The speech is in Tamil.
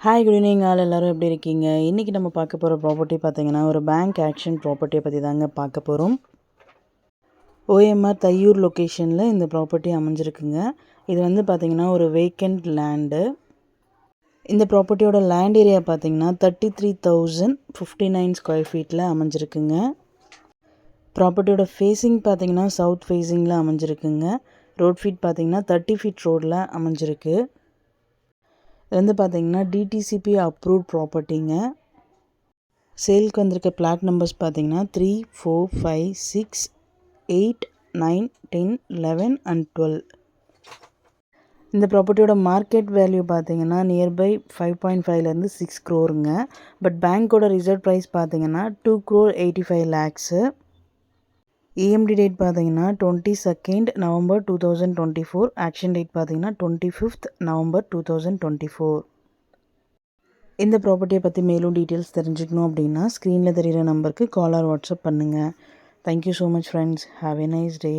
ஹாய் குட் ஈவினிங் ஆல் எல்லோரும் எப்படி இருக்கீங்க? இன்றைக்கி நம்ம பார்க்க போகிற ப்ராப்பர்ட்டி பார்த்திங்கன்னா ஒரு பேங்க் ஆக்ஷன் ப்ராப்பர்ட்டியை பற்றி தாங்க பார்க்க போகிறோம். OMR தையூர் லொக்கேஷனில் இந்த ப்ராப்பர்ட்டி அமைஞ்சிருக்குங்க. இது வந்து பார்த்திங்கன்னா ஒரு வேக்கண்ட் லேண்டு. இந்த ப்ராப்பர்ட்டியோட லேண்ட் ஏரியா பார்த்திங்கன்னா 33,059 ஸ்கொயர் ஃபீட்டில் அமைஞ்சிருக்குங்க. ப்ராப்பர்ட்டியோட ஃபேஸிங் பார்த்திங்கன்னா சவுத் ஃபேஸிங்கில் அமைஞ்சிருக்குங்க. ரோட் ஃபீட் பார்த்திங்கன்னா 30 ஃபீட் ரோடில் அமைஞ்சிருக்கு. இது வந்து பார்த்திங்கன்னா டிடிசிபி அப்ரூவ்ட் ப்ராப்பர்ட்டிங்க. சேலுக்கு வந்திருக்க பிளாட் நம்பர்ஸ் பார்த்திங்கன்னா 3, 4, 5, 6, 8, 9, 10, 11 and 12. இந்த ப்ராப்பர்ட்டியோட மார்க்கெட் வேல்யூ பார்த்திங்கன்னா நியர்பை 5.5லேருந்து 6 crore. பட் பேங்க்கோட ரிசர்வ் ப்ரைஸ் பார்த்திங்கன்னா 2,85,00,000. EMD டேட் பார்த்தீங்கன்னா 22nd November 2024. ஆக்ஷன் டேட் பார்த்தீங்கன்னா 25th November 2024. இந்த ப்ராப்பர்ட்டியை பற்றி மேலும் டீட்டெயில்ஸ் தெரிஞ்சுக்கணும் அப்படின்னா ஸ்க்ரீனில் தெரிகிற நம்பருக்கு கால் ஆர் வாட்ஸ்அப் பண்ணுங்கள். Thank you so much friends. Have a nice day.